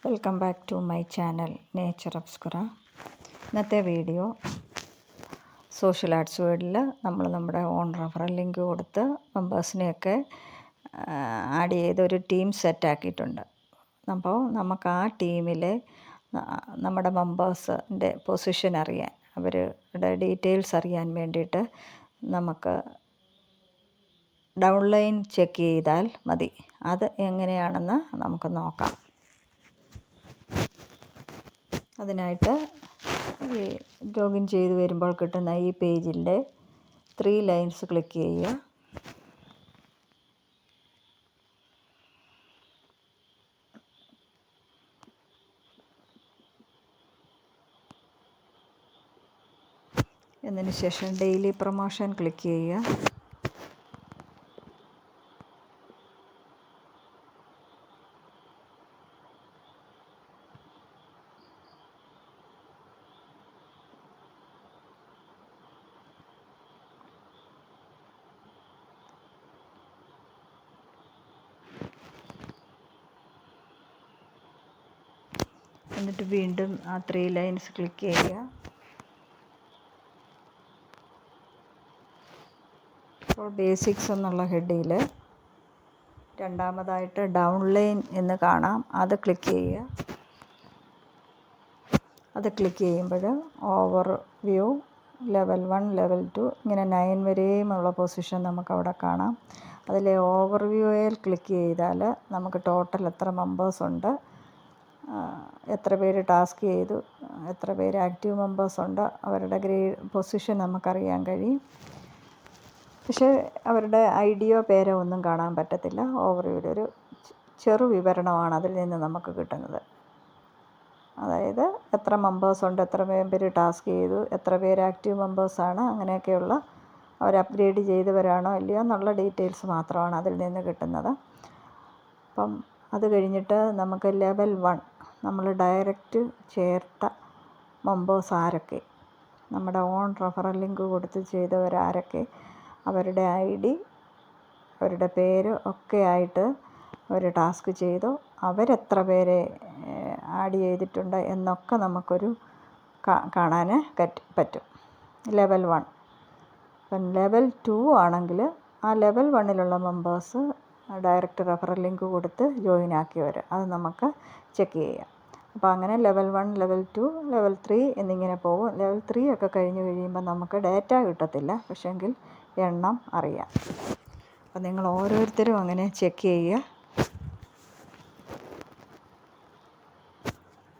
Welcome back to my channel nature obscura. ഇന്നത്തെ video social arts വേൾഡിൽ നമ്മൾ നമ്മുടെ ഓൺ റെഫറൽ ലിങ്ക് കൊടുത്ത് മെമ്പേഴ്സിനെയൊക്കെ ആഡ് ചെയ്ത് ഒരു ടീം സെറ്റാക്കിയിട്ടുണ്ട്. അപ്പോൾ നമുക്ക് ആ ടീമിലെ നമ്മുടെ മെമ്പേഴ്സിൻ്റെ പൊസിഷൻ അറിയാൻ, അവരുടെ ഡീറ്റെയിൽസ് അറിയാൻ വേണ്ടിയിട്ട് നമുക്ക് ഡൗൺലൈൻ ചെക്ക് ചെയ്താൽ മതി. അത് എങ്ങനെയാണെന്ന് നമുക്ക് നോക്കാം. അതിനായിട്ട് ഈ ലോഗിൻ ചെയ്ത് വരുമ്പോൾ കിട്ടുന്ന ഈ പേജിൻ്റെ 3 ലൈൻസ് ക്ലിക്ക് ചെയ്യുക. എന്നതിന് ശേഷം ഡെയിലി പ്രൊമോഷൻ ക്ലിക്ക് ചെയ്യുക. എന്നിട്ട് വീണ്ടും ആ 3 ലൈൻസ് ക്ലിക്ക് ചെയ്യുക. അപ്പോൾ ബേസിക്സ് എന്നുള്ള ഹെഡിൽ രണ്ടാമതായിട്ട് ഡൗൺലൈൻ എന്ന് കാണാം, അത് ക്ലിക്ക് ചെയ്യുക. അത് ക്ലിക്ക് ചെയ്യുമ്പോൾ ഓവർ വ്യൂ ലെവൽ 1 ലെവൽ 2 ഇങ്ങനെ 9 വരെയുമുള്ള പൊസിഷൻ നമുക്കവിടെ കാണാം. അതിലെ ഓവർ വ്യൂയിൽ ക്ലിക്ക് ചെയ്താൽ നമുക്ക് ടോട്ടൽ എത്ര മെമ്പേഴ്സ് ഉണ്ട്, എത്ര പേര് ടാസ്ക് ചെയ്തു, എത്ര പേര് ആക്റ്റീവ് മെമ്പേഴ്സ് ഉണ്ട്, അവരുടെ പൊസിഷൻ നമുക്കറിയാൻ കഴിയും. പക്ഷേ അവരുടെ ഐഡിയോ പേരോ ഒന്നും കാണാൻ പറ്റത്തില്ല. ഓവർവ്യൂവിൽ ഒരു ചെറു വിവരണമാണ് അതിൽ നിന്ന് നമുക്ക് കിട്ടുന്നത്. അതായത് എത്ര മെമ്പേഴ്സ് ഉണ്ട്, എത്ര പേര് ടാസ്ക് ചെയ്തു, എത്ര പേര് ആക്റ്റീവ് മെമ്പേഴ്സാണ്, അങ്ങനെയൊക്കെയുള്ള അവർ അപ്ഗ്രേഡ് ചെയ്തവരാണോ ഇല്ലയോ എന്നുള്ള ഡീറ്റെയിൽസ് മാത്രമാണ് അതിൽ നിന്ന് കിട്ടുന്നത്. അപ്പം അത് കഴിഞ്ഞിട്ട് നമുക്ക് ലെവൽ 1 നമ്മൾ ഡയറക്റ്റ് ചേർത്ത മെമ്പേഴ്സ് ആരൊക്കെ, നമ്മുടെ ഓൺ റെഫറൽ ലിങ്ക് കൊടുത്ത് ചെയ്തവരാരൊക്കെ, അവരുടെ ID, അവരുടെ പേര് ഒക്കെ ആയിട്ട് അവർ ടാസ്ക് ചെയ്തു, അവരെത്ര പേരെ ആഡ് ചെയ്തിട്ടുണ്ട് എന്നൊക്കെ നമുക്കൊരു കാണാൻ പറ്റും. ലെവൽ 1. അപ്പം ലെവൽ 2 ആണെങ്കിൽ ആ ലെവൽ 1ലുള്ള മെമ്പേഴ്സ് ഡയറക്റ്റ് റെഫറൽ ലിങ്ക് കൊടുത്ത് ജോയിൻ ആക്കിയവർ, അത് നമുക്ക് ചെക്ക് ചെയ്യാം. അപ്പോൾ അങ്ങനെ ലെവൽ 1, ലെവൽ 2, ലെവൽ 3 എന്നിങ്ങനെ പോകും. ലെവൽ 3 ഒക്കെ കഴിഞ്ഞ് കഴിയുമ്പോൾ നമുക്ക് ഡാറ്റ കിട്ടത്തില്ല, പക്ഷേങ്കിൽ എണ്ണം അറിയാം. അപ്പം നിങ്ങൾ ഓരോരുത്തരും അങ്ങനെ ചെക്ക് ചെയ്യുക.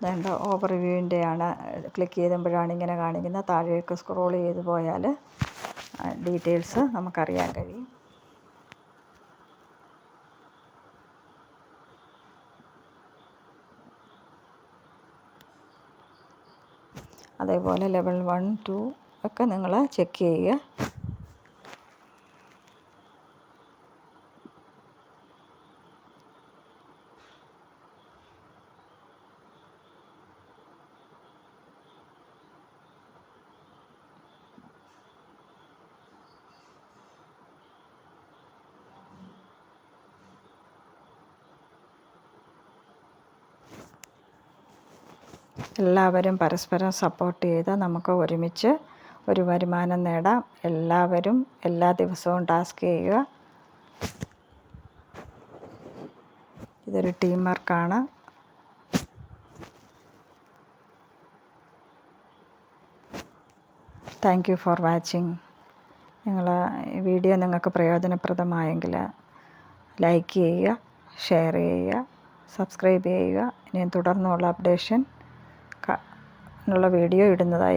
വേണ്ട ഓവർവ്യൂവിൻ്റെ ആണ് ക്ലിക്ക് ചെയ്യുമ്പോഴാണ് ഇങ്ങനെ കാണിക്കുന്നത്. താഴേക്ക് സ്ക്രോൾ ചെയ്ത് പോയാൽ ഡീറ്റെയിൽസ് നമുക്കറിയാൻ കഴിയും. അതേപോലെ ലെവൽ 1, 2 ഒക്കെ നിങ്ങൾ ചെക്ക് ചെയ്യുക. എല്ലാവരും പരസ്പരം സപ്പോർട്ട് ചെയ്ത് നമുക്ക് ഒരുമിച്ച് ഒരു വരുമാനം നേടാം. എല്ലാവരും എല്ലാ ദിവസവും ടാസ്ക് ചെയ്യുക. ഇതൊരു ടീം വർക്കാണ്. Thank you for watching. ഈ വീഡിയോ നിങ്ങൾക്ക് പ്രയോജനപ്രദമായെങ്കിൽ ലൈക്ക് ചെയ്യുക, ഷെയർ ചെയ്യുക, സബ്സ്ക്രൈബ് ചെയ്യുക. ഇനിയും തുടർന്നുള്ള അപ്ഡേഷൻ ഉള്ള വീഡിയോ ഇടുന്നതായി.